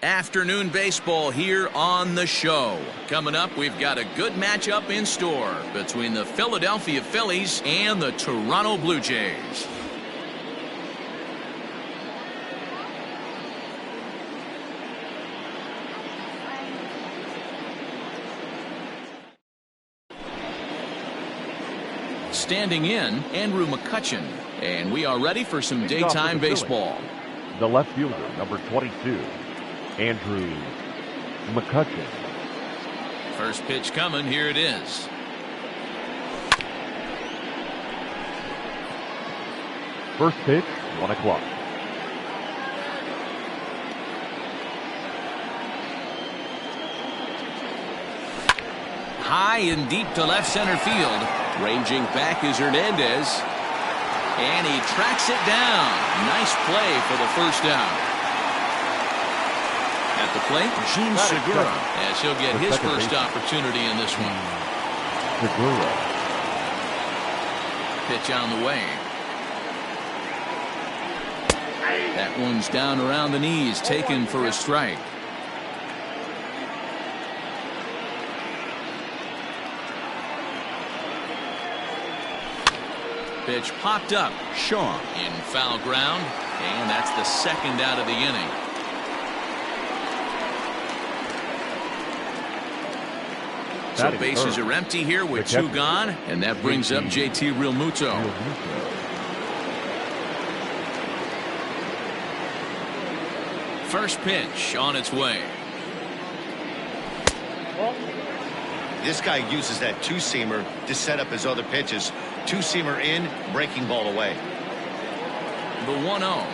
Afternoon baseball here on the show. Coming up, we've got a good matchup in store between the Philadelphia Phillies and the Toronto Blue Jays. Standing in, Andrew McCutchen, and we are ready for some daytime baseball. The left fielder, number 22, Andrew McCutchen. First pitch coming, here it is. First pitch, 1 o'clock. High and deep to left center field. Ranging back is Hernandez. And he tracks it down. Nice play for the first down. At the plate, Gene Segura, as he'll get his first opportunity in this one. Segura. Pitch on the way. That one's down around the knees, taken for a strike. Pitch popped up. Shaw in foul ground, and that's the second out of the inning. So bases are empty here with two gone, and that brings up JT Realmuto. First pitch on its way. This guy uses that two-seamer to set up his other pitches. Two-seamer in, breaking ball away. The 1-0.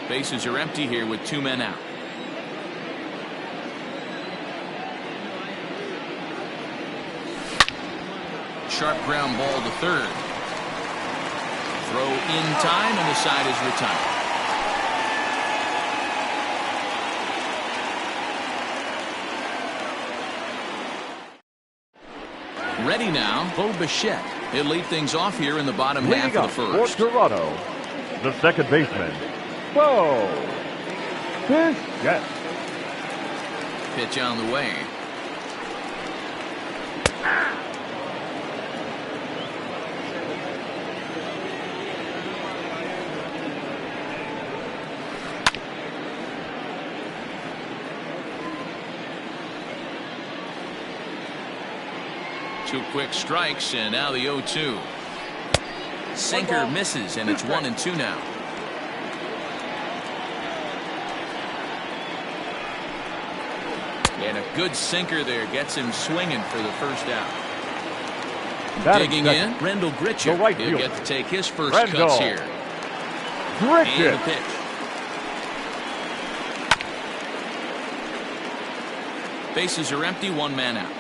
Bases are empty here with two men out. Sharp ground ball to third. Throw in time, and the side is retired. Ready now, Bo Bichette. He'll lead things off here in the bottom half of the first. For Toronto, the second baseman, Bo Bichette. Pitch on the way. Two quick strikes, and now the 0-2. Sinker misses, and it's 1-2 now. And a good sinker there gets him swinging for the first out. Digging in, Rendell Grichuk. He'll get to take his first cuts here. And the pitch. Bases are empty, one man out.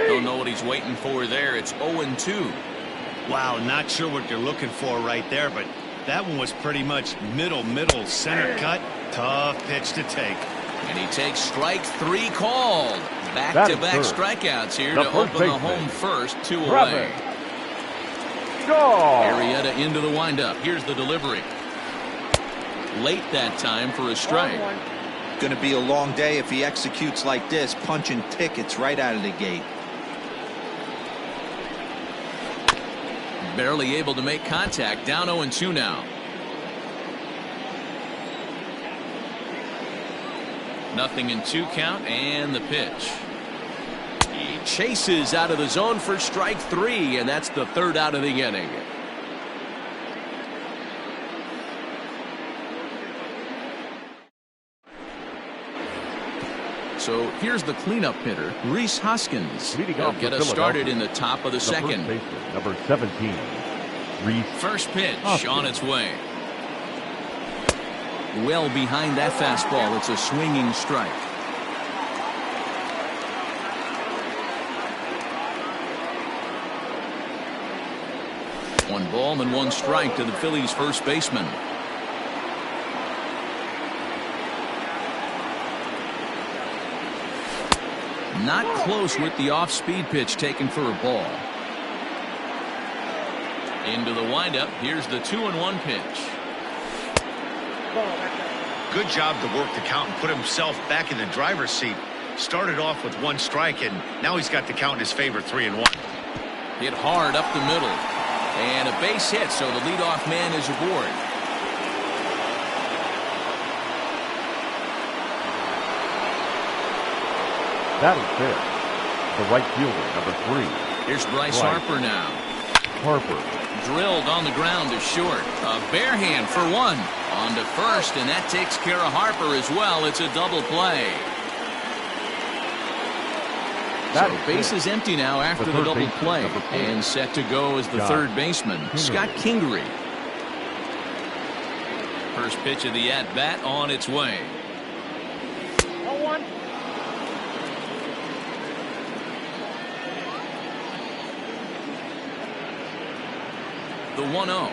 Don't know what he's waiting for there. It's 0-2. Wow, not sure what you're looking for right there, but that one was pretty much middle center cut. Tough pitch to take. And he takes strike three called. Back-to-back strikeouts here to open the home first. 2 away. Arrieta into the windup. Here's the delivery. Late that time for a strike. Going to be a long day if he executes like this, punching tickets right out of the gate. Barely able to make contact. Down 0-2 now. Nothing in 2 count, and the pitch. He chases out of the zone for strike 3, and that's the third out of the inning. So here's the cleanup hitter, Rhys Hoskins. He'll get us started in the top of the second. Number 17, Rhys. First pitch on its way. Well behind that fastball. It's a swinging strike. One ball and one strike to the Phillies' first baseman. Not close with the off-speed pitch taken for a ball. Into the windup. Here's the 2-1 pitch. Good job to work the count and put himself back in the driver's seat. Started off with 1 strike, and now he's got the count in his favor, 3-1. Hit hard up the middle. And a base hit, so the leadoff man is aboard. That is fair. The right fielder, number 3. Here's Bryce Harper now. Harper. Drilled on the ground to short. A bare hand for 1. On to first, and that takes care of Harper as well. It's a double play. So base is empty now after the double play. And set to go as the third baseman, Scott Kingery. First pitch of the at-bat on its way. 0-1. The 1-0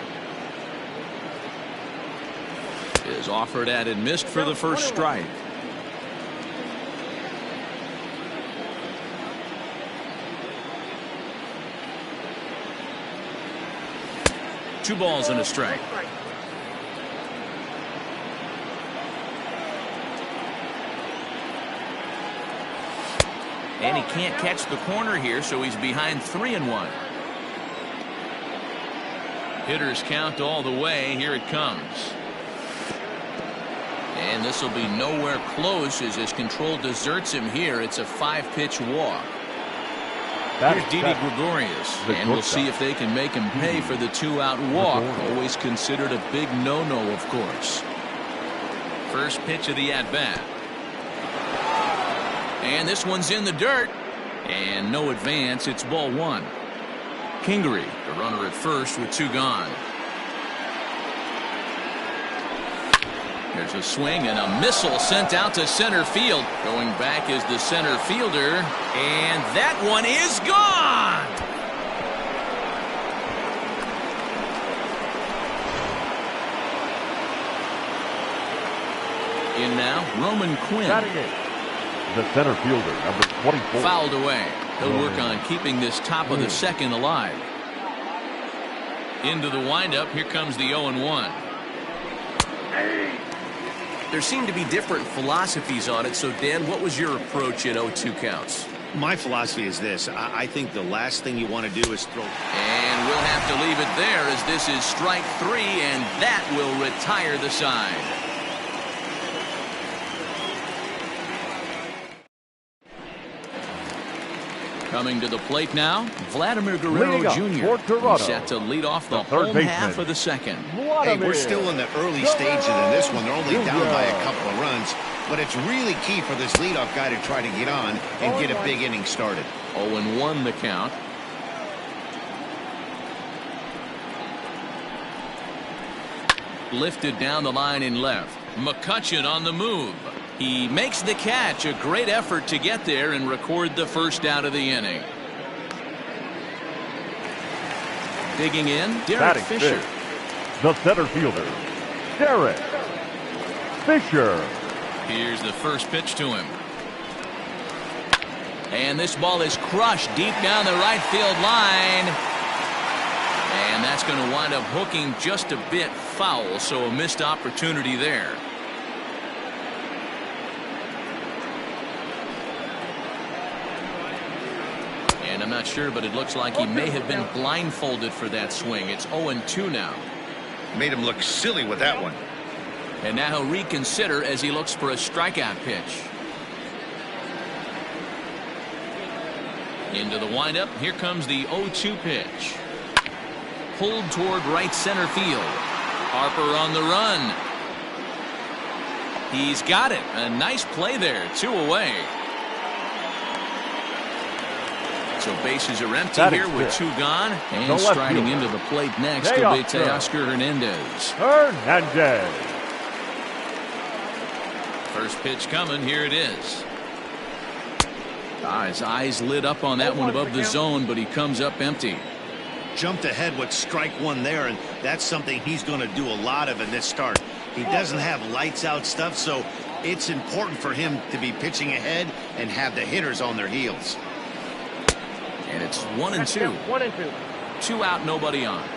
is offered at and missed for the first strike. Two balls and a strike. And he can't catch the corner here, so he's behind 3-1. Hitters count all the way. Here it comes. And this will be nowhere close as his control deserts him here. It's a 5-pitch walk. Here's Didi Gregorius, and we'll see if they can make him pay for the 2-out walk. Always considered a big no-no, of course. First pitch of the at-bat. And this one's in the dirt. And no advance. It's ball 1. Kingery, the runner at first with 2 gone. There's a swing and a missile sent out to center field. Going back is the center fielder, and that one is gone. In now, Roman Quinn. The center fielder, number 24. Fouled away. He'll work on keeping this top of the second alive. Into the windup. Here comes the 0-1. There seem to be different philosophies on it. So, Dan, what was your approach at 0-2 counts? My philosophy is this. I think the last thing you want to do is throw. And we'll have to leave it there as this is strike 3, and that will retire the side. Coming to the plate now, Vladimir Guerrero Jr. set to lead off the home half of the second. Hey, we're still in the early stages in this one. They're only down by a couple of runs, but it's really key for this leadoff guy to try to get on and get a big inning started. 0-1 the count. Lifted down the line in left. McCutchen on the move. He makes the catch. A great effort to get there and record the first out of the inning. Digging in, Derek Fisher. The center fielder, Derek Fisher. Here's the first pitch to him. And this ball is crushed deep down the right field line. And that's going to wind up hooking just a bit foul, so a missed opportunity there. And I'm not sure, but it looks like he may have been blindfolded for that swing. It's 0-2 now. Made him look silly with that one. And now he'll reconsider as he looks for a strikeout pitch. Into the windup. Here comes the 0-2 pitch. Pulled toward right center field. Harper on the run. He's got it. A nice play there. 2 away. So bases are empty here with 2 gone. And striding into the plate next will be Teoscar Hernandez. First pitch coming. Here it is. His eyes lit up on that one above the zone, but he comes up empty. Jumped ahead with strike 1 there, and that's something he's going to do a lot of in this start. He doesn't have lights out stuff, so It's important for him to be pitching ahead and have the hitters on their heels. And it's 1-2. 1-2. 2 out, nobody on.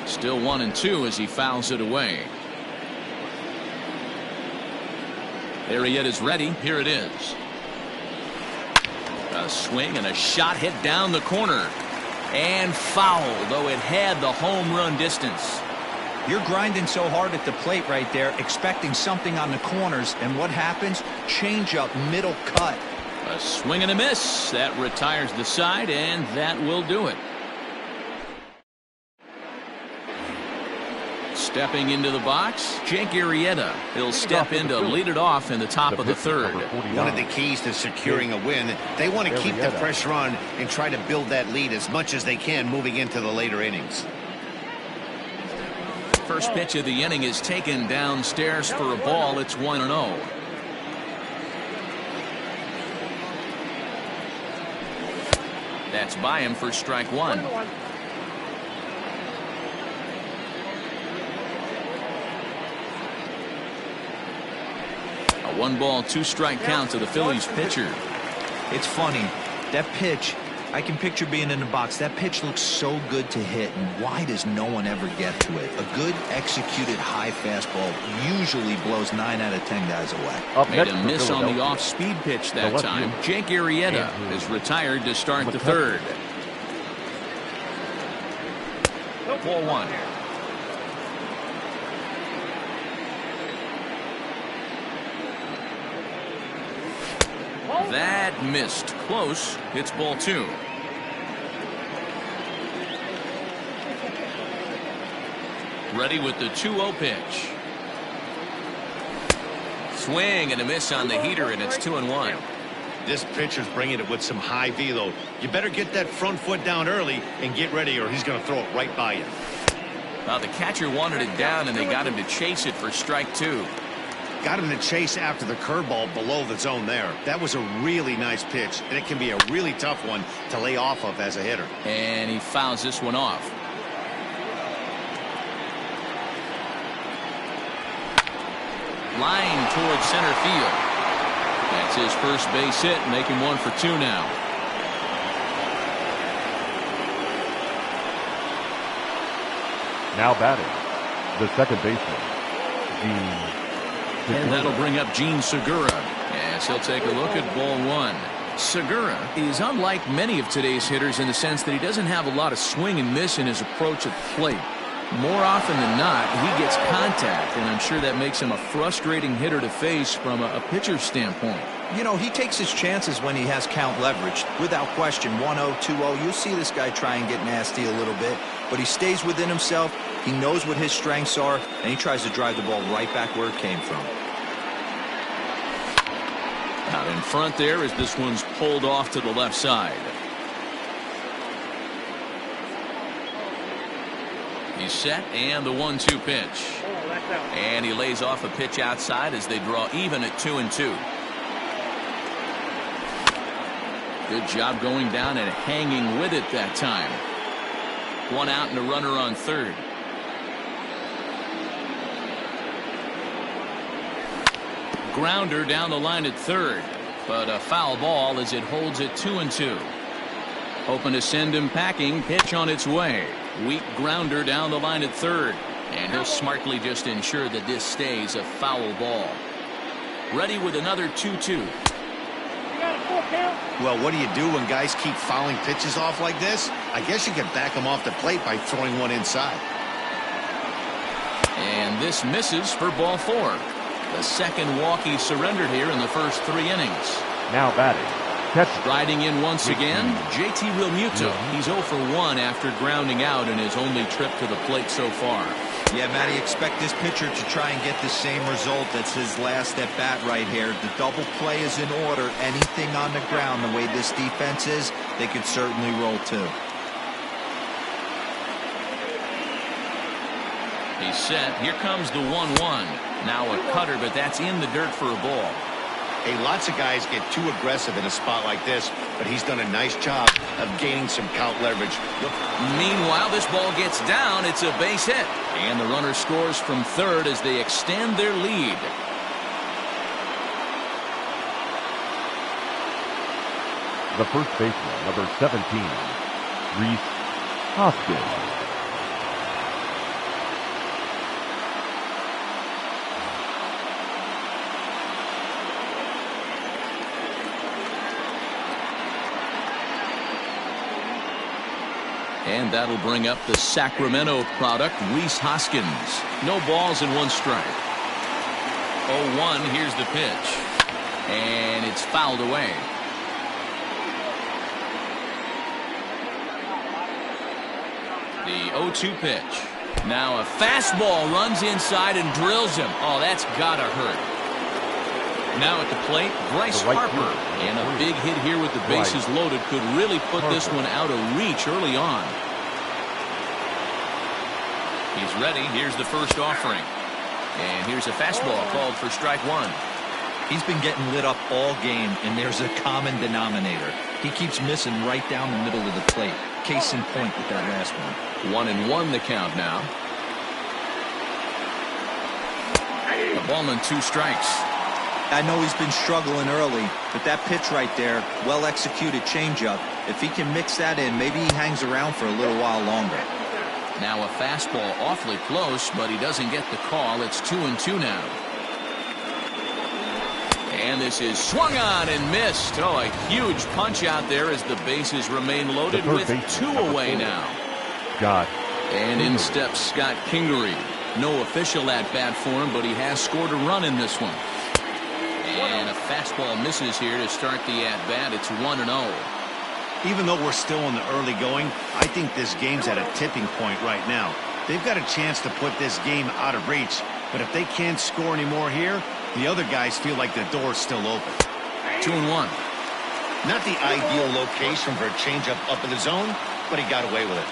Still 1-2 as he fouls it away. Arrieta is ready. Here it is. A swing and a shot hit down the corner. And foul, though it had the home run distance. You're grinding so hard at the plate right there, expecting something on the corners, and what happens? Change up, middle cut. A swing and a miss. That retires the side, and that will do it. Stepping into the box, Jake Arrieta. He'll step in to lead it off in the top of the third. One of the keys to securing a win, they want to keep the pressure on and try to build that lead as much as they can moving into the later innings. First pitch of the inning is taken downstairs for a ball. It's 1-0. That's by him for strike one. A 1-ball, 2-strike count to the Phillies pitcher. It's funny. That pitch, I can picture being in the box. That pitch looks so good to hit, and why does no one ever get to it? A good executed high fastball usually blows 9 out of 10 guys away. Made a miss on the off-speed pitch that time. Jake Arrieta is retired to start the third. Ball 1. That missed. Close. It's ball 2. Ready with the 2-0 pitch. Swing and a miss on the heater, and it's 2-1. This pitcher's bringing it with some high velo. You better get that front foot down early and get ready, or he's going to throw it right by you. Well, the catcher wanted it down, and they got him to chase it for strike 2. Got him to chase after the curveball below the zone there. That was a really nice pitch, and it can be a really tough one to lay off of as a hitter. And he fouls this one off. Line towards center field. That's his first base hit, making 1 for 2 now. Now batting, the second baseman, Gene. And that'll bring up Gene Segura. Yes, he'll take a look at ball 1. Segura is unlike many of today's hitters in the sense that he doesn't have a lot of swing and miss in his approach at the plate. More often than not, he gets contact, and I'm sure that makes him a frustrating hitter to face from a pitcher's standpoint. You know, he takes his chances when he has count leverage. Without question, 1-0, 2-0, you'll see this guy try and get nasty a little bit, but he stays within himself. He knows what his strengths are, and he tries to drive the ball right back where it came from. Out in front there as this one's pulled off to the left side. He's set, and the 1-2 pitch. And he lays off a pitch outside as they draw even at 2-2. Good job going down and hanging with it that time. 1 out and a runner on third. Grounder down the line at third, but a foul ball as it holds it 2-2. Hoping to send him packing. Pitch on its way. Weak grounder down the line at third, and he'll smartly just ensure that this stays a foul ball. Ready with another 2-2. Well, what do you do when guys keep fouling pitches off like this? I guess you can back them off the plate by throwing one inside. And this misses for ball 4. The second walk he surrendered here in the first 3 innings. Now batting. Riding in once again, JT Realmuto. He's 0 for 1 after grounding out in his only trip to the plate so far. Yeah, Matty, expect this pitcher to try and get the same result. That's his last at bat right here. The double play is in order. Anything on the ground, the way this defense is, they could certainly roll too. He's set. Here comes the 1-1. Now a cutter, but that's in the dirt for a ball. Hey, lots of guys get too aggressive in a spot like this, but he's done a nice job of gaining some count leverage. Meanwhile, this ball gets down. It's a base hit. And the runner scores from third as they extend their lead. The first baseman, number 17, Reese Hoskins. And that'll bring up the Sacramento product, Reese Hoskins. No balls and one strike. 0-1, here's the pitch. And it's fouled away. The 0-2 pitch. Now a fastball runs inside and drills him. Oh, that's gotta hurt. Now at the plate, Bryce Harper. And a big hit here with the bases loaded could really put this one out of reach early on. He's ready. Here's the first offering. And here's a fastball called for strike one. He's been getting lit up all game, and there's a common denominator. He keeps missing right down the middle of the plate. Case in point with that last one. 1-1 the count now. A ball and 2 strikes. I know he's been struggling early, but that pitch right there, well-executed changeup, if he can mix that in, maybe he hangs around for a little while longer. Now a fastball awfully close, but he doesn't get the call. It's 2-2 now. And this is swung on and missed. Oh, a huge punch out there as the bases remain loaded with 2 away now. And in steps Scott Kingery. No official at-bat for him, but he has scored a run in this one. And a fastball misses here to start the at-bat. It's 1-0. Even though we're still in the early going, I think this game's at a tipping point right now. They've got a chance to put this game out of reach, but if they can't score any more here, the other guys feel like the door's still open. 2-1. Not the ideal location for a changeup up in the zone, but he got away with it.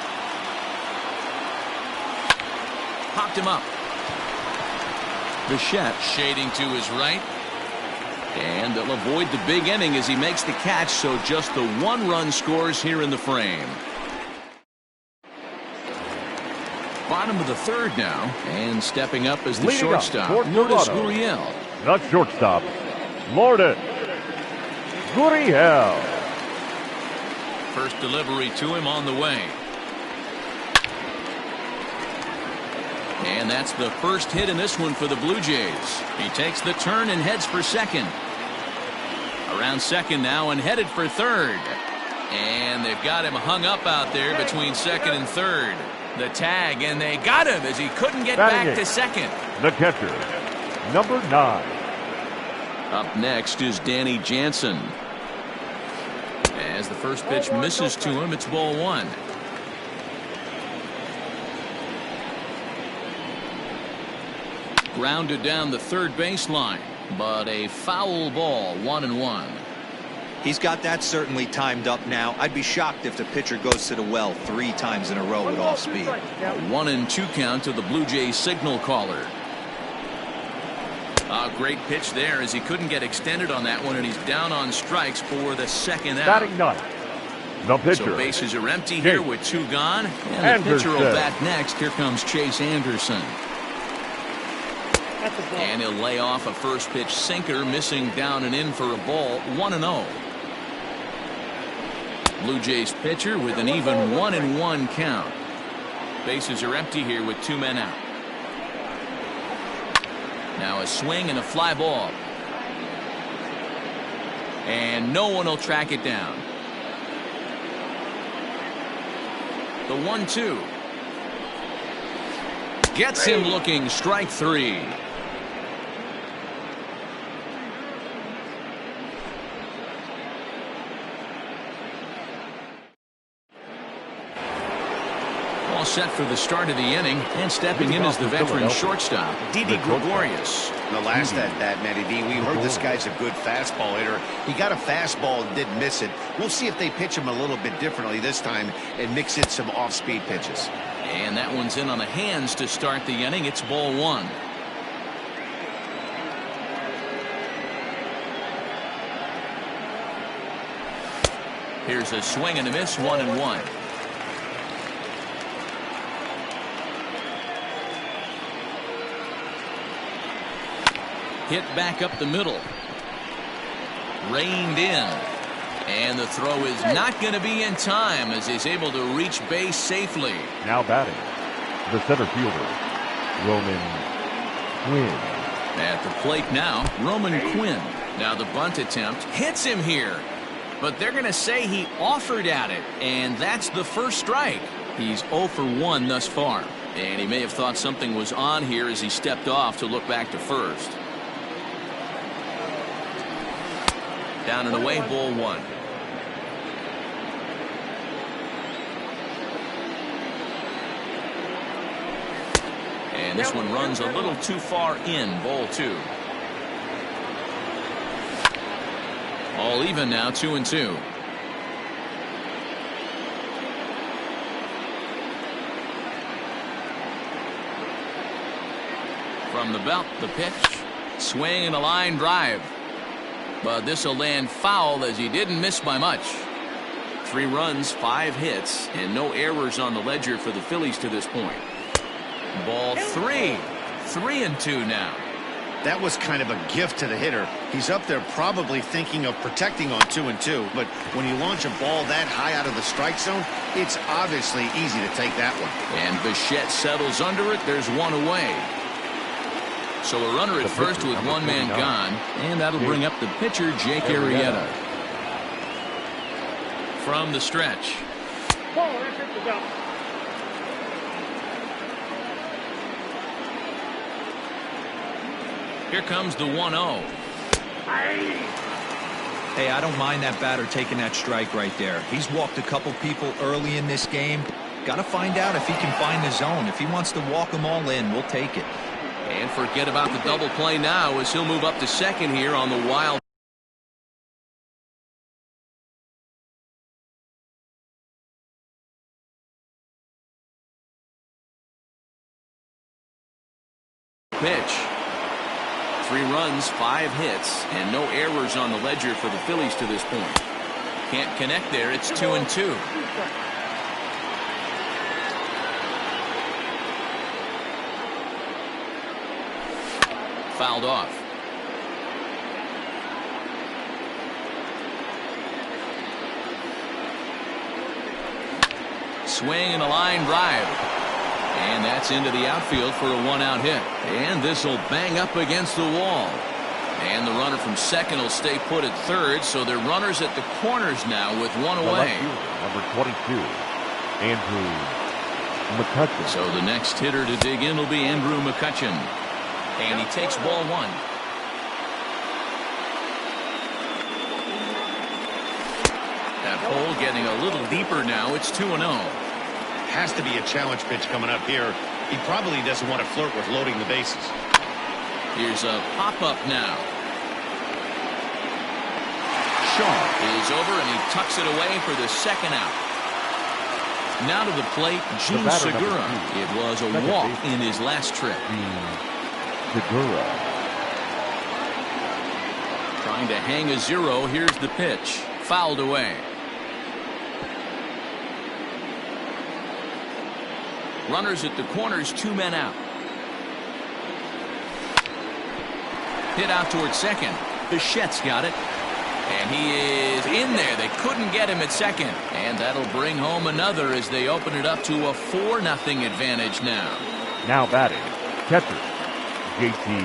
Popped him up. Bichette shading to his right. And they'll avoid the big inning as he makes the catch, so just the 1 run scores here in the frame. Bottom of the third now, and stepping up as the Leading shortstop, Lourdes Gurriel. The shortstop, Lourdes Gurriel. First delivery to him on the way. And that's the first hit in this one for the Blue Jays. He takes the turn and heads for second. Around second now and headed for third. And they've got him hung up out there between second and third. The tag, and they got him as he couldn't get back to second. The catcher, number 9. Up next is Danny Jansen. As the first pitch misses to him, it's ball 1. Grounded down the third baseline, but a foul ball, 1-1. He's got that certainly timed up now. I'd be shocked if the pitcher goes to the well 3 times in a row with off speed. A 1-2 count to the Blue Jays signal caller. A great pitch there as he couldn't get extended on that one, and he's down on strikes for the second out. Batting 9. The pitcher. So bases are empty here with 2 gone, and the pitcher will bat next. Here comes Chase Anderson. And he'll lay off a first pitch sinker, missing down and in for a ball. 1-0. Blue Jays pitcher with an even 1-1 count. Bases are empty here with 2 men out. Now a swing and a fly ball. And no one will track it down. The 1-2. Gets him looking, strike 3. All set for the start of the inning, and stepping in is the veteran shortstop, Didi Gregorius. In the last at-bat, Matty D, we heard this guy's a good fastball hitter. He got a fastball and did miss it. We'll see if they pitch him a little bit differently this time and mix in some off-speed pitches. And that one's in on the hands to start the inning. It's ball 1. Here's a swing and a miss, 1-1. Hit back up the middle. Reined in. And the throw is not going to be in time as he's able to reach base safely. Now batting, the center fielder, Roman Quinn. At the plate now, Roman Quinn. Now the bunt attempt hits him here. But they're going to say he offered at it. And that's the first strike. He's 0 for 1 thus far. And he may have thought something was on here as he stepped off to look back to first. Down and away, ball 1. And this one runs a little too far in, ball 2. All even now, 2-2. From the belt, the pitch. Swing and a line drive. But this will land foul as he didn't miss by much. 3 runs, 5 hits, and no errors on the ledger for the Phillies to this point. Ball 3. 3-2 now. That was kind of a gift to the hitter. He's up there probably thinking of protecting on 2-2, but when you launch a ball that high out of the strike zone, it's obviously easy to take that one. And Bichette settles under it. There's 1 away. So a runner at first with 1 man gone, and that'll bring up the pitcher, Jake Arrieta. From the stretch. Here comes the 1-0. Hey, I don't mind that batter taking that strike right there. He's walked a couple people early in this game. Got to find out if he can find the zone. If he wants to walk them all in, we'll take it. And forget about the double play now as he'll move up to second here on the wild pitch. 3 runs, 5 hits, and no errors on the ledger for the Phillies to this point. Can't connect there. It's 2-2. Fouled off. Swing and a line drive. And that's into the outfield for a 1-out hit. And this will bang up against the wall. And the runner from second will stay put at third, so they're runners at the corners now with 1 away. Number 22, Andrew McCutchen. So the next hitter to dig in will be Andrew McCutchen. And he takes ball 1. That hole getting a little deeper now. It's 2-0. Has to be a challenge pitch coming up here. He probably doesn't want to flirt with loading the bases. Here's a pop-up now. Shaw is over, and he tucks it away for the second out. Now to the plate, Gene Segura. It was a walk in his last trip. Segura. Trying to hang a 0. Here's the pitch. Fouled away. Runners at the corners, 2 men out. Hit out towards second. Bichette's got it. And he is in there. They couldn't get him at second. And that'll bring home another as they open it up to a 4-0 advantage now. Now batting, catcher, JT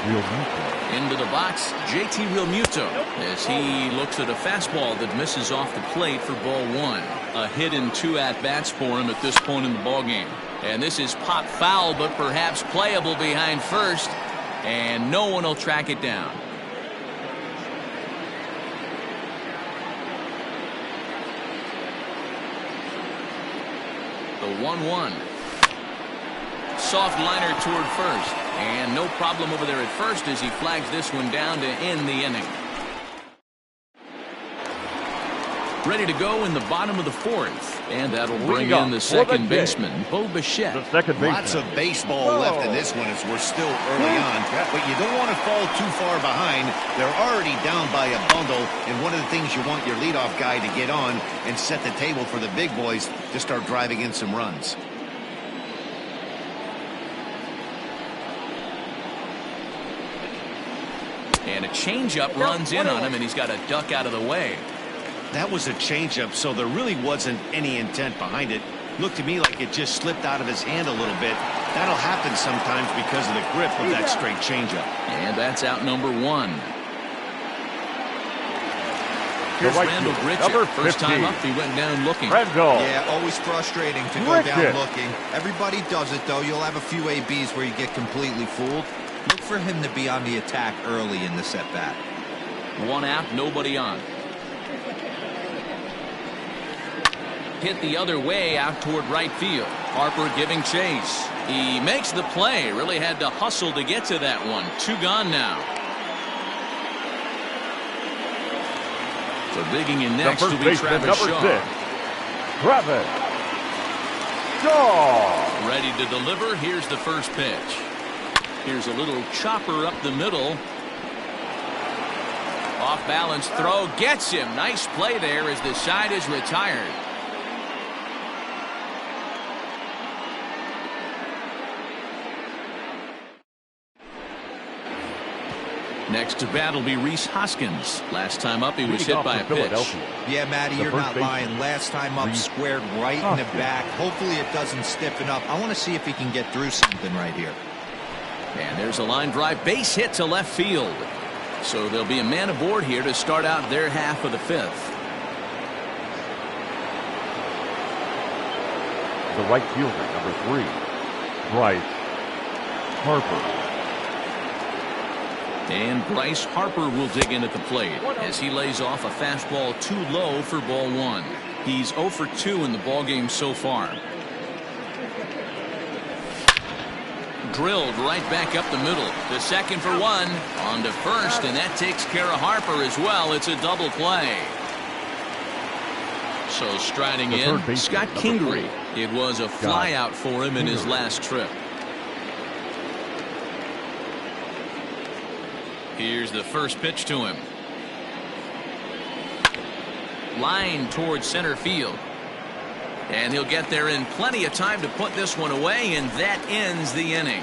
Realmuto. Into the box, JT Realmuto as he looks at a fastball that misses off the plate for ball 1. A hit in 2 at-bats for him at this point in the ballgame. And this is pop foul, but perhaps playable behind first. And no one will track it down. The 1-1. Soft liner toward first. And no problem over there at first as he flags this one down to end the inning. Ready to go in the bottom of the 4th. And that'll bring in the second baseman, Bo Bichette. The second baseman. Lots of baseball left in this one as we're still early on. But you don't want to fall too far behind They're already down by a bundle, and one of the things you want your leadoff guy to get on and set the table for the big boys to start driving in some runs. And a changeup runs in on him, and he's got to duck out of the way. That was a changeup, so there really wasn't any intent behind it. Looked to me like it just slipped out of his hand a little bit. That'll happen sometimes because of the grip of that straight changeup. And that's out number one. Here's Randall Grichuk. First time up, he went down looking. Yeah, always frustrating to go down looking. Everybody does it, though. You'll have a few ABs where you get completely fooled. Look for him to be on the attack early in this at-bat. One out, nobody on. Hit the other way out toward right field. Harper giving chase. He makes the play. Really had to hustle to get to that one. Two gone now. So digging in next will be Travis Shaw. Travis Shaw. Ready to deliver. Here's the first pitch. Here's a little chopper up the middle. Off balance throw gets him. Nice play there as the side is retired. Next to bat will be Rhys Hoskins. Last time up, he was hit by a pitch. Yeah, Matty, you're not lying. Last time up, squared right in the back. Hopefully it doesn't stiffen up. I want to see if he can get through something right here. And there's a line drive, base hit to left field. So there'll be a man aboard here to start out their half of the fifth. The right fielder, number 3, Bryce Harper. And Bryce Harper will dig in at the plate as he lays off a fastball too low for ball one. He's 0 for 2 in the ballgame so far. Drilled right back up the middle. To second for one. On to first, and that takes care of Harper as well. It's a double play. So striding in, Scott Kingery. It was a flyout for him in his last trip. Here's the first pitch to him. Line towards center field. And he'll get there in plenty of time to put this one away, and that ends the inning.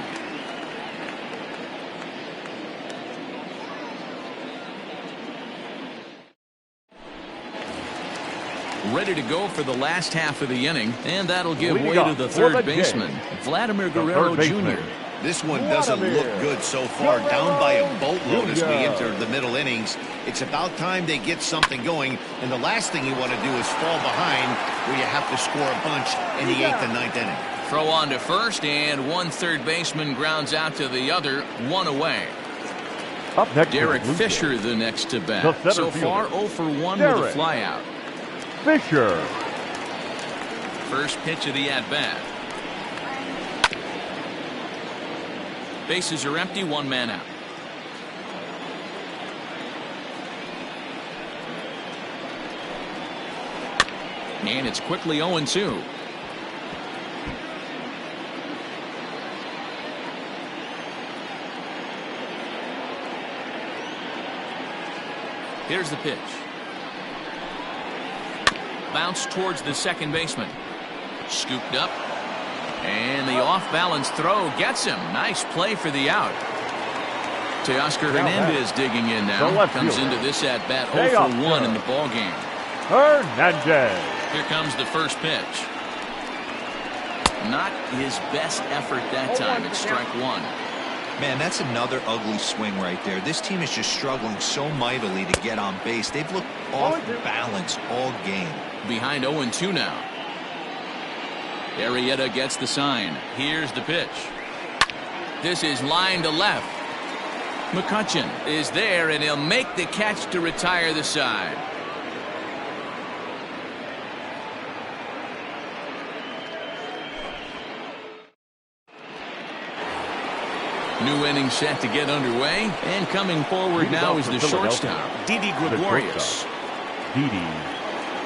Ready to go for the last half of the inning, and that'll give way to the third baseman, Vladimir Guerrero Jr. This one doesn't look good so far. Down by a boatload as we enter the middle innings. It's about time they get something going, and the last thing you want to do is fall behind where you have to score a bunch in the 8th and 9th inning. Throw on to first, and one third baseman grounds out to the other, one away. Up next, Derek Fisher the next to bat. So far 0 for 1 with a flyout. Fisher. First pitch of the at-bat. Bases are empty, one man out. And it's quickly 0-2. Here's the pitch. Bounce towards the second baseman. Scooped up. And the off-balance throw gets him. Nice play for the out. Teoscar Hernandez digging in now. Comes into this at-bat 0 for 1 in the ballgame. Hernandez. Here comes the first pitch. Not his best effort that time. It's strike one. Man, that's another ugly swing right there. This team is just struggling so mightily to get on base. They've looked off balance all game. Behind 0-2 now. Arrieta gets the sign. Here's the pitch. This is line to left. McCutchen is there, and he'll make the catch to retire the side. New inning set to get underway, and coming forward now is the shortstop, Didi Gregorius. Didi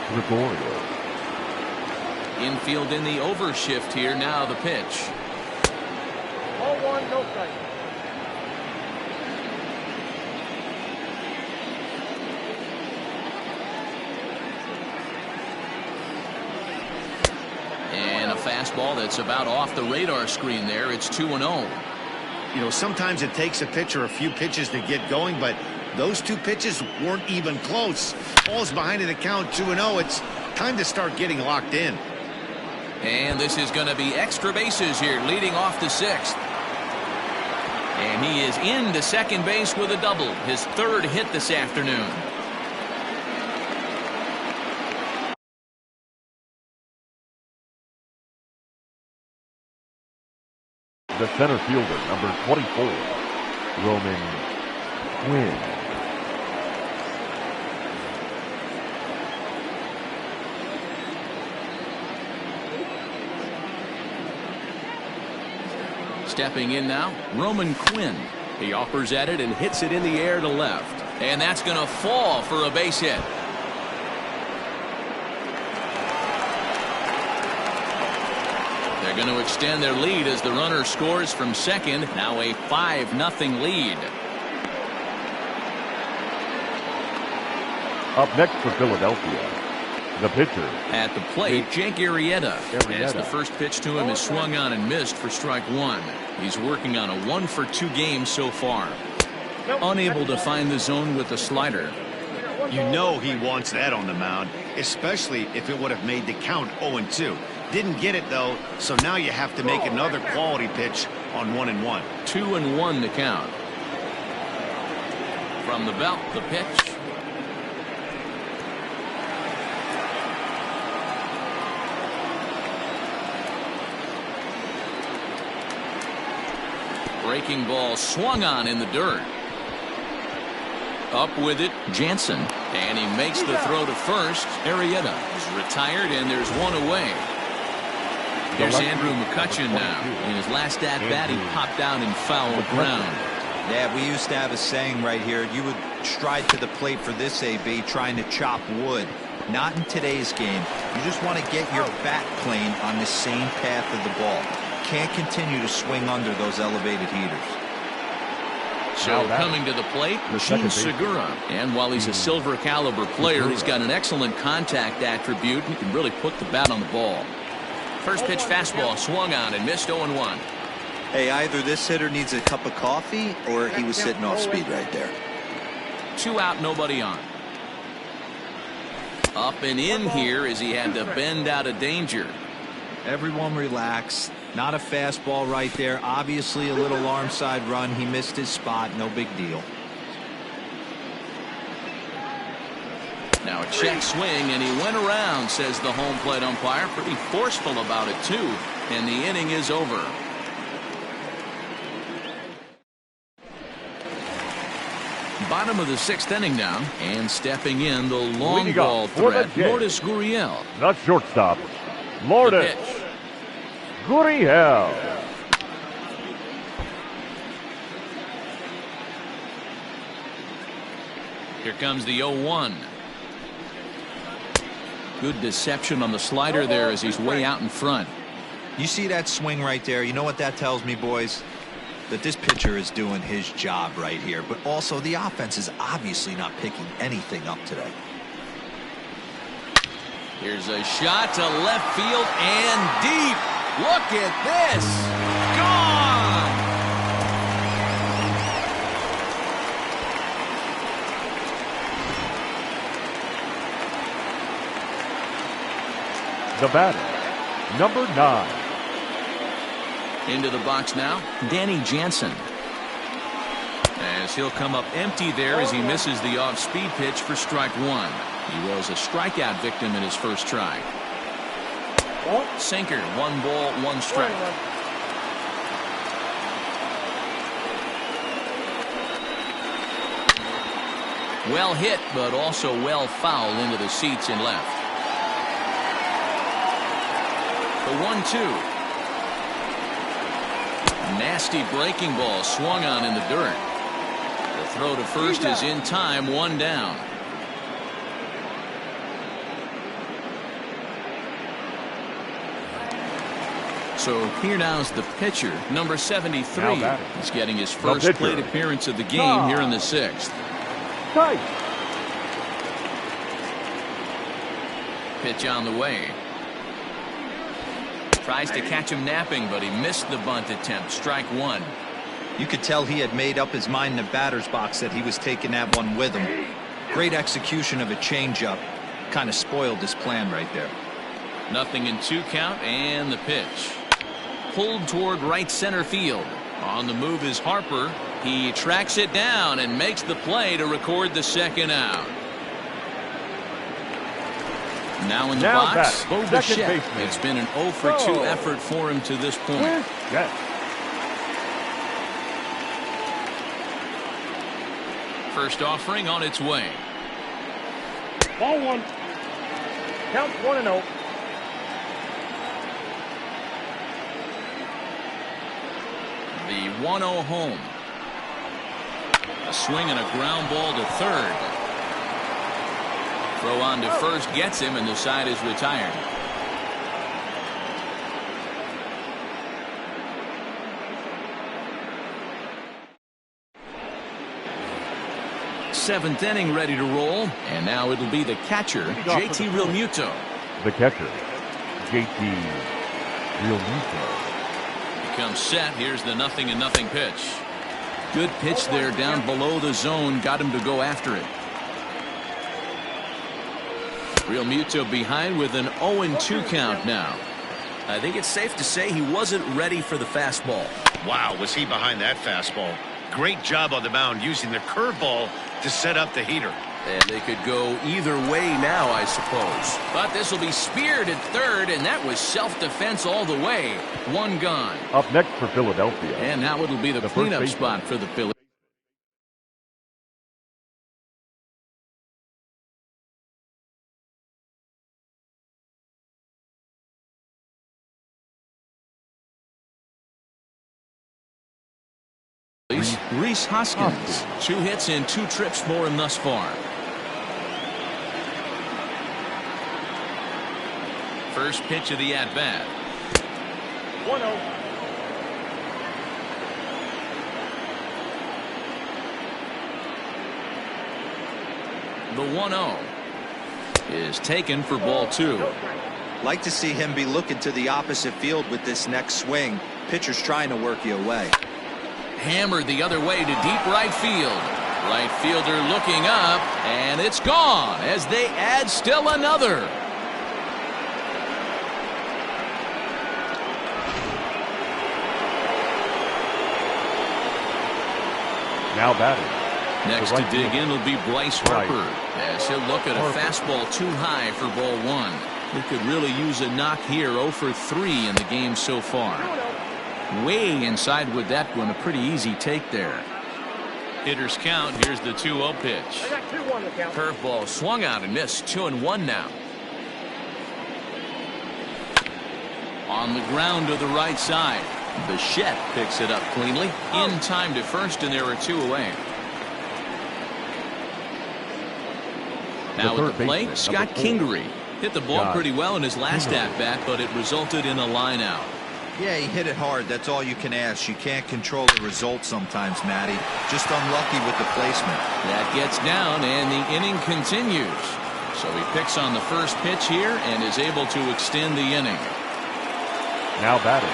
Gregorius. Infield in the overshift here. Now the pitch. 0-1, no strike. fastball that's about off the radar screen there. It's 2-0. You know, sometimes it takes a pitcher a few pitches to get going, but those two pitches weren't even close. Ball's behind in the count, 2-0. It's time to start getting locked in. And this is going to be extra bases here, leading off the sixth. And he is into second base with a double, his third hit this afternoon. The center fielder, number 24, Roman Quinn. Stepping in now, Roman Quinn. He offers at it and hits it in the air to left. And that's going to fall for a base hit. They're going to extend their lead as the runner scores from second. Now a 5-0 lead. Up next for Philadelphia, the pitcher. At the plate, Jake Arrieta. As the first pitch to him is swung on and missed for strike one. He's working on a 1-for-2 game so far. Unable to find the zone with the slider. You know he wants that on the mound, especially if it would have made the count 0-2. Didn't get it, though, so now you have to make another quality pitch on 1-1. 2-1 to count. From the belt, the pitch. Breaking ball swung on in the dirt. Up with it, Jansen. And he makes the throw to first. Arrieta is retired, and there's one away. Here's Andrew McCutchen now. In his last at-bat, he popped out in foul ground. Yeah, we used to have a saying right here. You would stride to the plate for this AB, trying to chop wood. Not in today's game. You just want to get your bat plane on the same path of the ball. Can't continue to swing under those elevated heaters. So coming to the plate, Gene Segura. And while he's a silver caliber player, he's got an excellent contact attribute. He can really put the bat on the ball. First pitch fastball swung on and missed 0-1. Hey, either this hitter needs a cup of coffee or he was sitting off speed right there. 2 out, nobody on. Up and in here as he had to bend out of danger. Everyone relax. Not a fastball right there. Obviously a little arm side run. He missed his spot. No big deal. Now a check swing, and he went around, says the home plate umpire. Pretty forceful about it, too. And the inning is over. Bottom of the sixth inning now. And stepping in, the long ball threat, Lourdes Gurriel. Not shortstop, Lourdes Gurriel. Here comes the 0-1. Good deception on the slider there as he's way out in front. You see that swing right there? You know what that tells me, boys? That this pitcher is doing his job right here. But also the offense is obviously not picking anything up today. Here's a shot to left field and deep. Look at this. Gone. The batter, number 9. Into the box now, Danny Jansen. As he'll come up empty there as he misses the off-speed pitch for strike one. He was a strikeout victim in his first try. Sinker, 1 ball, 1 strike. Well hit, but also well fouled into the seats and left. The 1-2. Nasty breaking ball swung on in the dirt. The throw to first is in time, 1 down. So here now's the pitcher, number 73. He's getting his first plate appearance of the game here in the 6th. Pitch on the way. Tries to catch him napping, but he missed the bunt attempt. Strike one. You could tell he had made up his mind in the batter's box that he was taking that one with him. Great execution of a changeup. Kind of spoiled his plan right there. 0-2 count, and the pitch. Pulled toward right center field. On the move is Harper. He tracks it down and makes the play to record the second out. Now in the box, Bichette. It's been an 0 for 2 effort for him to this point. Yes. First offering on its way. Ball one. Count 1-0. The 1-0 home. A swing and a ground ball to third. Throw on to first gets him, and the side is retired. Seventh inning ready to roll, and now it'll be the catcher, JT Realmuto. The catcher, JT Realmuto. Comes set. Here's the 0-0 pitch. Good pitch there down below the zone. Got him to go after it. Realmuto behind with an 0-2 count now. I think it's safe to say he wasn't ready for the fastball. Wow, was he behind that fastball. Great job on the mound using the curveball to set up the heater. And they could go either way now, I suppose. But this will be speared at third, and that was self-defense all the way. One gone. Up next for Philadelphia. And now it'll be the cleanup spot for the Phillies. Rhys Hoskins. 2 hits and 2 trips for him thus far. First pitch of the at-bat. 1-0. The 1-0 is taken for ball 2. Like to see him be looking to the opposite field with this next swing. Pitcher's trying to work you away. Hammered the other way to deep right field. Right fielder looking up, and it's gone as they add still another. Now batting. Next to dig in will be Bryce Harper, as he'll look at a fastball too high for ball 1. He could really use a knock here. 0 for 3 in the game so far. Way inside with that one. A pretty easy take there. Hitters count. Here's the 2-0 pitch. Curveball swung out and missed. 2-1 now. On the ground to the right side. Bichette picks it up cleanly. In time to first, and there are 2 away. Now at the plate, Scott Kingery. Hit the ball pretty well in his last at-bat, but it resulted in a line out. Yeah, he hit it hard. That's all you can ask. You can't control the result sometimes, Matty. Just unlucky with the placement. That gets down, and the inning continues. So he picks on the first pitch here and is able to extend the inning. Now batting,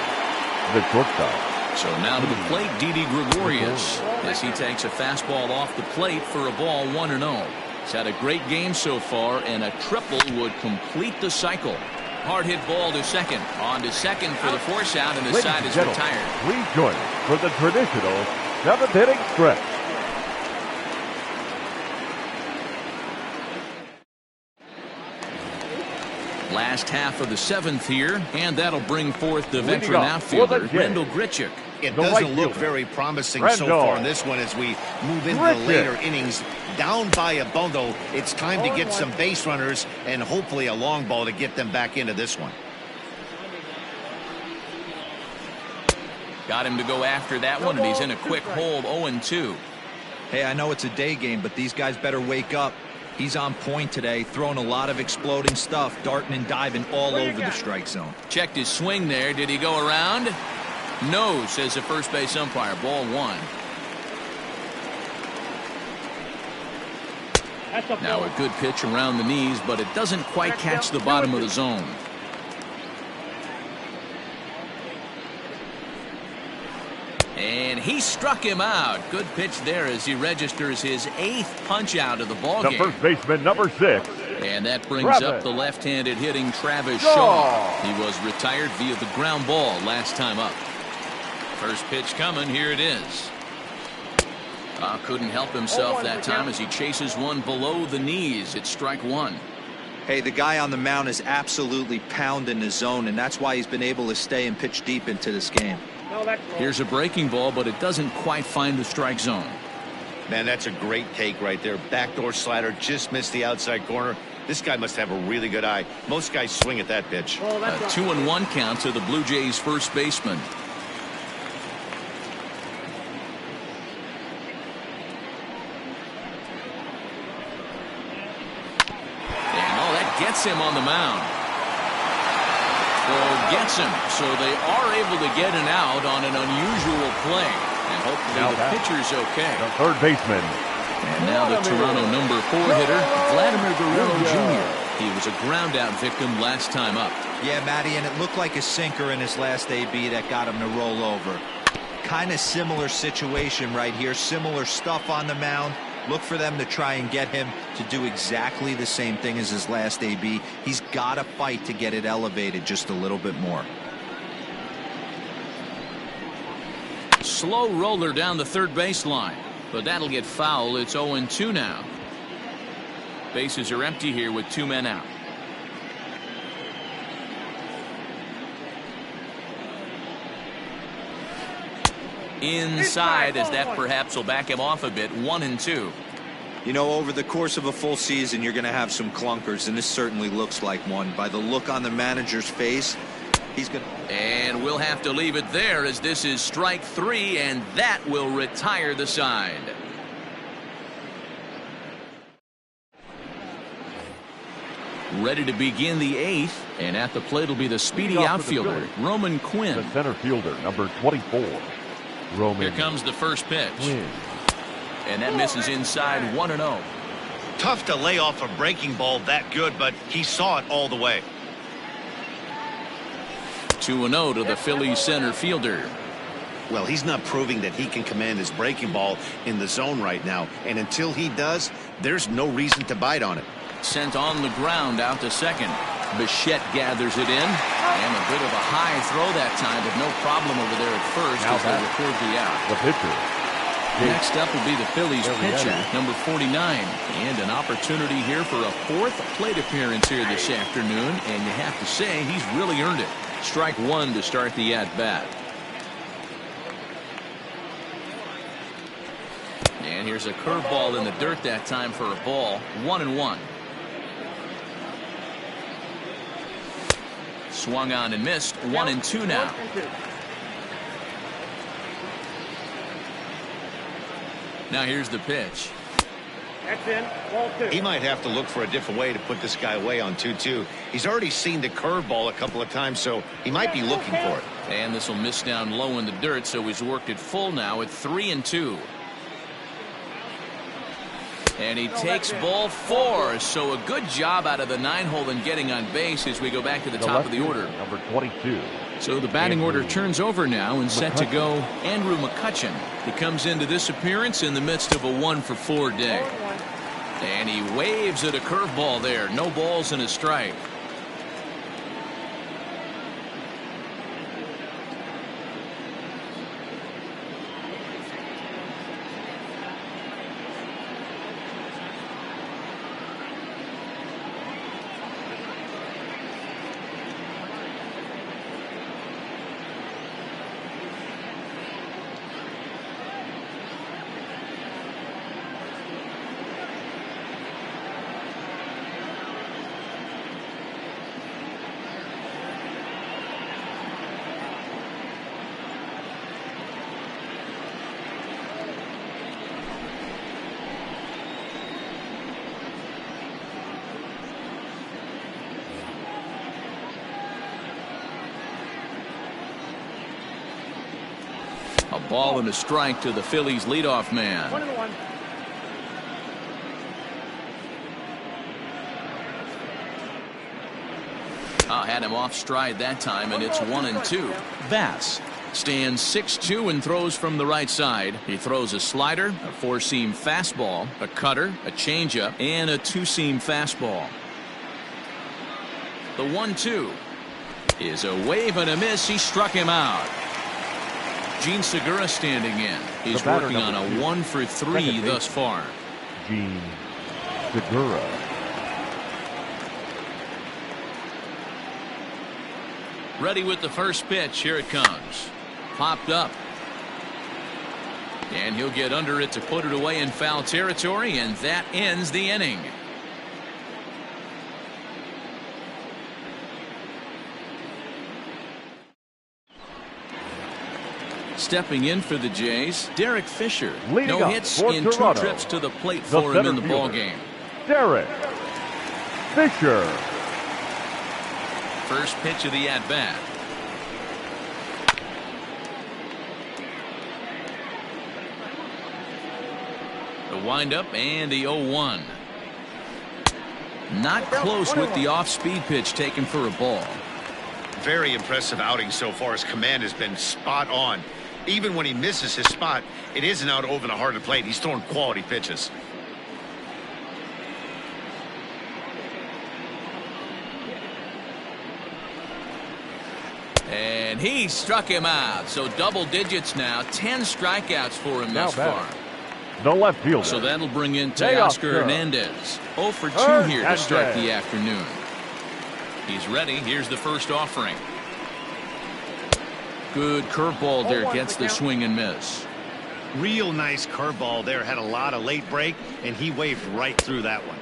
the shortstop. So now to the plate, Didi Gregorius, as he takes a fastball off the plate for a ball 1-0. He's had a great game so far, and a triple would complete the cycle. Hard hit ball to second. On to second for the force out, and the side is retired. Please join us for the traditional 7th inning stretch. Last half of the 7th here, and that'll bring forth the veteran outfielder, Rendell Grichuk. It doesn't look very promising so far in this one as we move into the later innings. Down by a bundle, it's time to get some base runners and hopefully a long ball to get them back into this one. Got him to go after that one, and he's in a quick hold. 0-2. Hey, I know it's a day game, but these guys better wake up. He's on point today, throwing a lot of exploding stuff, darting and diving all over the strike zone. Checked his swing there. Did he go around? No, says the first base umpire. Ball 1. Now a good pitch around the knees, but it doesn't quite catch the bottom of the zone. And he struck him out. Good pitch there as he registers his 8th punch out of the ballgame. The first baseman, number 6. And that brings up the left-handed hitting Travis Shaw. He was retired via the ground ball last time up. First pitch coming. Here it is. Couldn't help himself that time as he chases one below the knees. It's strike one. Hey, the guy on the mound is absolutely pounding the zone, and that's why he's been able to stay and pitch deep into this game. Here's a breaking ball, but it doesn't quite find the strike zone. Man, that's a great take right there. Backdoor slider just missed the outside corner. This guy must have a really good eye. Most guys swing at that pitch. A 2-1 count to the Blue Jays first baseman. And that gets him on the mound. Gets him, so they are able to get an out on an unusual play, and hopefully the pitcher's okay. The third baseman. And now the Toronto number 4 hitter, Vladimir Guerrero Jr. He was a ground out victim last time up. Yeah, Matty, and it looked like a sinker in his last AB that got him to roll over. Kind of similar situation right here, similar stuff on the mound. Look for them to try and get him to do exactly the same thing as his last AB. He's got to fight to get it elevated just a little bit more. Slow roller down the third baseline, but that'll get foul. It's 0-2 now. Bases are empty here with 2 men out. Inside, as that perhaps will back him off a bit. 1-2. You know, over the course of a full season, you're going to have some clunkers, and this certainly looks like one. By the look on the manager's face, he's going to... And we'll have to leave it there as this is strike 3, and that will retire the side. Ready to begin the 8th, and at the plate will be the speedy outfielder, Roman Quinn. The center fielder, number 24. Roman. Here comes the first pitch. Quinn. And that misses inside 1-0. Tough to lay off a breaking ball that good, but he saw it all the way. 2-0 to the Phillies center fielder. Well, he's not proving that he can command his breaking ball in the zone right now, and until he does, there's no reason to bite on it. Sent on the ground out to second. Bichette gathers it in, and a bit of a high throw that time, but no problem over there at first as they record the out. The pitcher. Next up will be the Phillies pitcher, number 49, and an opportunity here for a 4th plate appearance here this afternoon, and you have to say he's really earned it. Strike 1 to start the at-bat. And here's a curveball in the dirt that time for a ball. 1-1. Swung on and missed. 1-2 now. Now here's the pitch. That's in. Ball 2. He might have to look for a different way to put this guy away on 2-2. He's already seen the curveball a couple of times, so he might be looking for it. And this will miss down low in the dirt, so he's worked it full now at 3-2. And he takes ball 4, so a good job out of the 9-hole in getting on base as we go back to the top of the order. Number 22. So the batting order turns over now, and set to go Andrew McCutchen. He comes into this appearance in the midst of a 1-for-4 day. And he waves at a curveball there. No balls and a strike. A ball and a strike to the Phillies leadoff man. 1-1. Had him off stride that time, and it's 1-2. Bass. Stands 6'2" and throws from the right side. He throws a slider, a four-seam fastball, a cutter, a changeup, and a two-seam fastball. The 1-2 is a wave and a miss. He struck him out. Gene Segura standing in. He's working on a 1-for-3 thus far. Gene Segura. Ready with the first pitch. Here it comes. Popped up. And he'll get under it to put it away in foul territory, and that ends the inning. Stepping in for the Jays, Derek Fisher. No hits in Toronto. 2 trips to the plate for him in the ballgame. Derek Fisher. First pitch of the at-bat. The windup and the 0-1. Not close with the off-speed pitch taken for a ball. Very impressive outing so far. His command has been spot on. Even when he misses his spot, it isn't out over the heart of the plate. He's throwing quality pitches. And he struck him out. So double digits now. 10 strikeouts for him thus far. The left fielder. So that'll bring in Teoscar Hernandez. 0 for 2 here to start the afternoon. He's ready. Here's the first offering. Good curveball there. Gets the swing and miss. Real nice curveball there. Had a lot of late break, and he waved right through that one.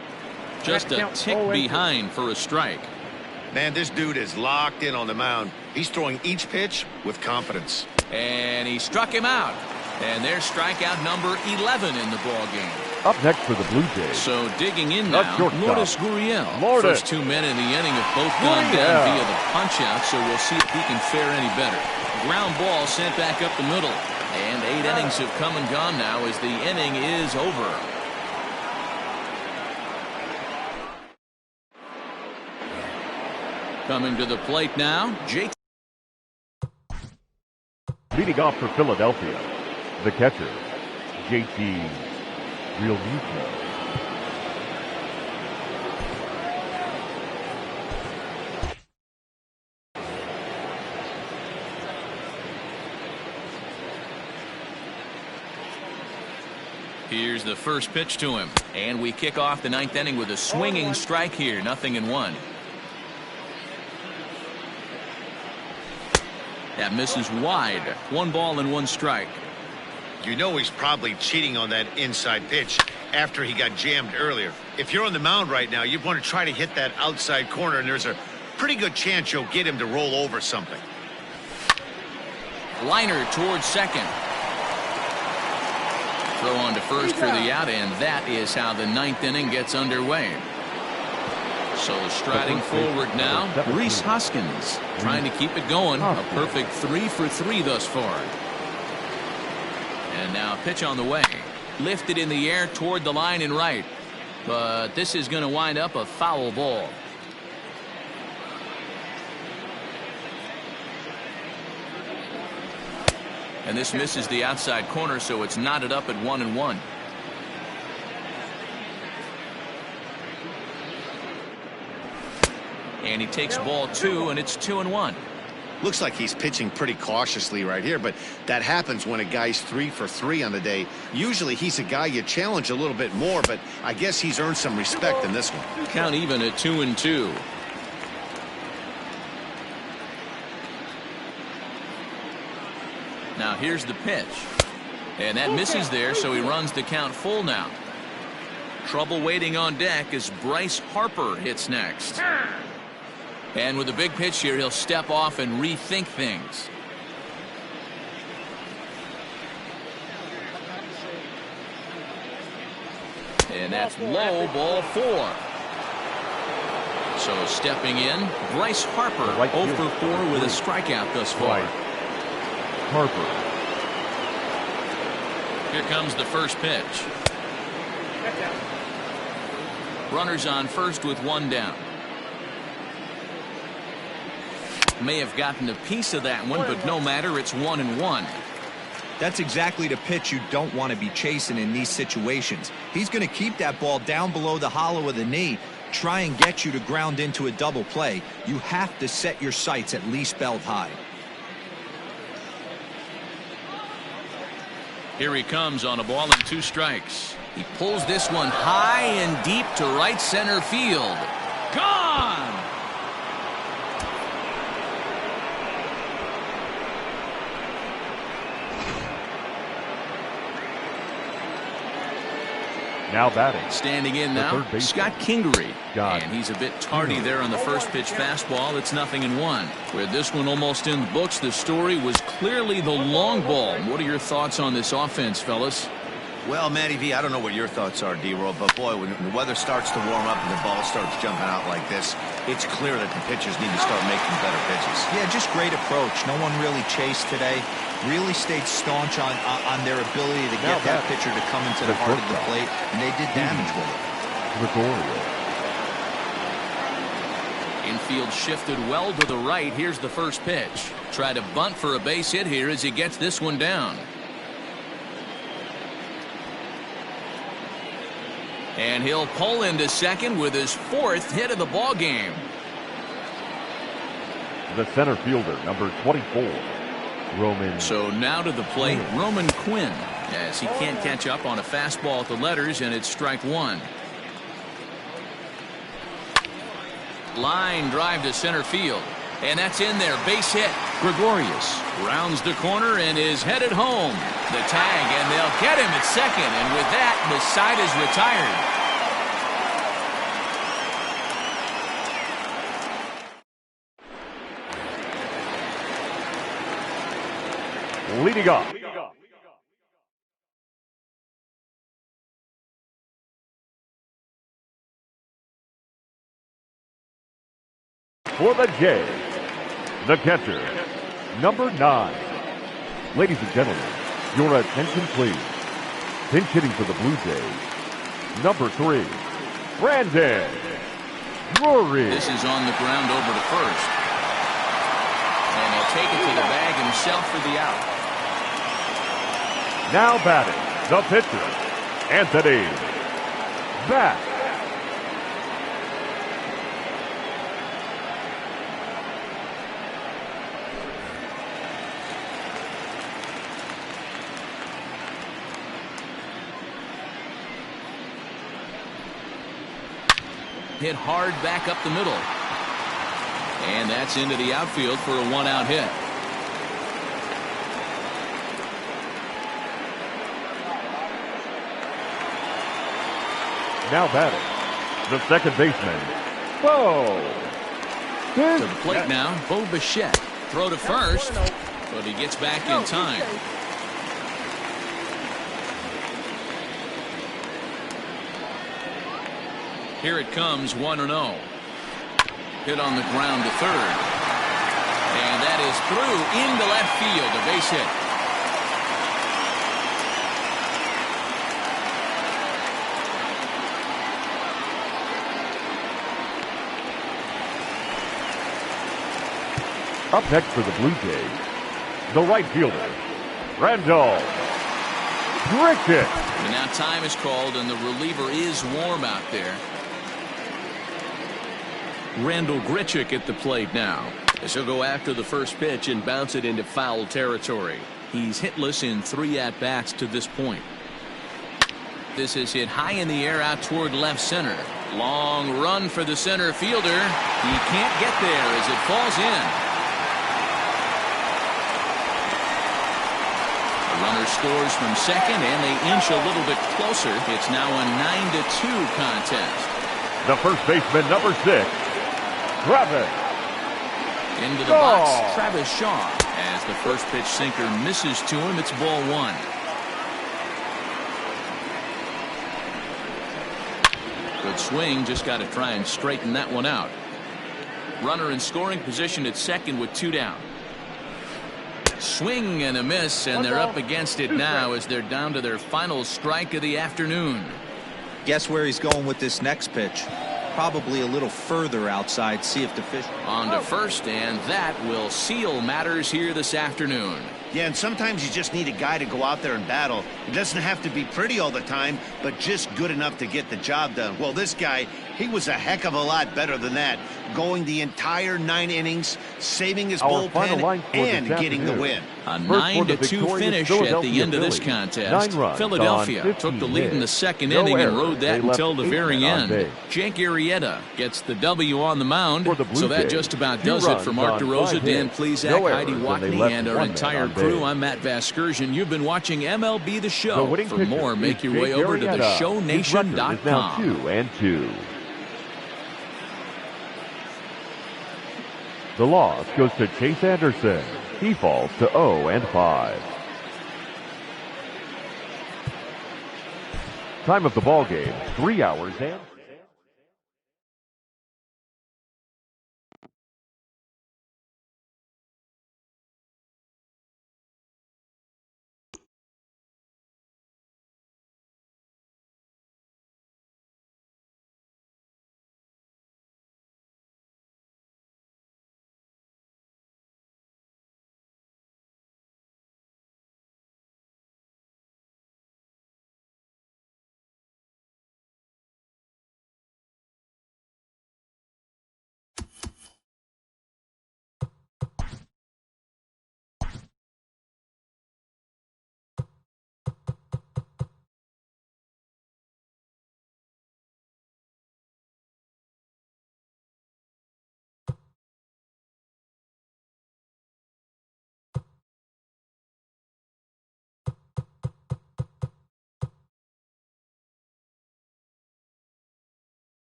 Just a tick behind for a strike. Man, this dude is locked in on the mound. He's throwing each pitch with confidence. And he struck him out. And there's strikeout number 11 in the ballgame. Up next for the Blue Jays. So digging in now, Lourdes Gurriel. Lourdes. First 2 men in the inning have both gone down via the punch-out, so we'll see if he can fare any better. Ground ball sent back up the middle. And 8 innings have come and gone now as the inning is over. Coming to the plate now, Jake. Leading off for Philadelphia, the catcher, JT Realmuto. Here's the first pitch to him. And we kick off the 9th inning with a swinging strike here. 0-1. That misses wide. 1 ball and 1 strike. You know he's probably cheating on that inside pitch after he got jammed earlier. If you're on the mound right now, you want to try to hit that outside corner, and there's a pretty good chance you'll get him to roll over something. Liner towards second. Throw on to first for the out, and that is how the 9th inning gets underway. So striding forward now, Rhys Hoskins trying to keep it going. A perfect 3 for 3 thus far. And now pitch on the way. Lifted in the air toward the line and right. But this is going to wind up a foul ball. And this misses the outside corner, so it's knotted up at 1-1. And he takes ball 2, and it's 2-1. Looks like he's pitching pretty cautiously right here, but that happens when a guy's 3 for 3 on the day. Usually he's a guy you challenge a little bit more, but I guess he's earned some respect in this one. Count even at 2-2. Now here's the pitch. And that misses there, so he runs the count full now. Trouble waiting on deck as Bryce Harper hits next. And with a big pitch here, he'll step off and rethink things. And that's low, ball 4. So stepping in, Bryce Harper, 0 for 4 with a strikeout thus far. Harper. Here comes the first pitch. Runners on first with 1 down. May have gotten a piece of that one, but no matter, it's 1-1. That's exactly the pitch you don't want to be chasing in these situations. He's going to keep that ball down below the hollow of the knee, try and get you to ground into a double play. You have to set your sights at least belt high. Here he comes on a ball and 2 strikes. He pulls this one high and deep to right center field. Gone! Now batting. Standing in now, Scott Kingery. And he's a bit tardy there on the first pitch fastball. It's 0-1. With this one almost in the books, the story was clearly the long ball. What are your thoughts on this offense, fellas? Well, Matty V, I don't know what your thoughts are, D-Roll, but boy, when the weather starts to warm up and the ball starts jumping out like this, it's clear that the pitchers need to start making better pitches. Yeah, just great approach. No one really chased today. Really stayed staunch on their ability to get that pitcher to come into the heart of the plate, and they did damage with it. Infield shifted well to the right. Here's the first pitch. Try to bunt for a base hit here as he gets this one down. And he'll pull into second with his 4th hit of the ball game. The center fielder, number 24, Roman. So now to the plate, Roman Quinn, as he can't catch up on a fastball at the letters, and it's strike 1. Line drive to center field, and that's in there. Base hit. Gregorius rounds the corner and is headed home. The tag, and they'll get him at second, and with that, the side is retired. Leading off, for the Jays, the catcher, number 9. Ladies and gentlemen, your attention please. Pinch hitting for the Blue Jays, number 3, Brandon Drury. This is on the ground over to first. And he'll take it to the bag himself for the out. Now batting, the pitcher, Anthony Bass. Hit hard back up the middle. And that's into the outfield for a 1-out hit. Now batting, the second baseman, Bo. To the plate now, Bo Bichette. Throw to first, but he gets back in time. Here it comes, 1-0. Hit on the ground to third. And that is through into left field, a base hit. Up next for the Blue Jays, the right fielder, Randall Grichuk. And now time is called, and the reliever is warm out there. Randall Grichuk at the plate now, as he'll go after the first pitch and bounce it into foul territory. He's hitless in 3 at-bats to this point. This is hit high in the air out toward left center. Long run for the center fielder. He can't get there as it falls in. The runner scores from second, and they inch a little bit closer. It's now a 9-2 contest. The first baseman, number 6, Travis. Into the box, Travis Shaw. As the first pitch sinker misses to him, it's ball 1. Good swing, just got to try and straighten that one out. Runner in scoring position at second with 2 down. Swing and a miss, and they're up against it now as they're down to their final strike of the afternoon. Guess where he's going with this next pitch? probably a little further outside. See if the fish. On to first, and that will seal matters here this afternoon. Yeah, and sometimes you just need a guy to go out there and battle. It doesn't have to be pretty all the time, but just good enough to get the job done. Well, this guy, he was a heck of a lot better than that, going the entire 9 innings, saving his bullpen, and getting the win. A 9-2 finish at the end of this contest. Philadelphia took the lead in the second inning and rode that until the very end. Jake Arrieta gets the W on the mound, so that just about does it for Mark DeRosa, Dan Plesac, Heidi Watney, and our entire crew. I'm Matt Vasgersian. You've been watching MLB The Show. For more, make your way over to theshownation.com. 2-2. The loss goes to Chase Anderson. He falls to 0-5. Time of the ball game, 3 hours and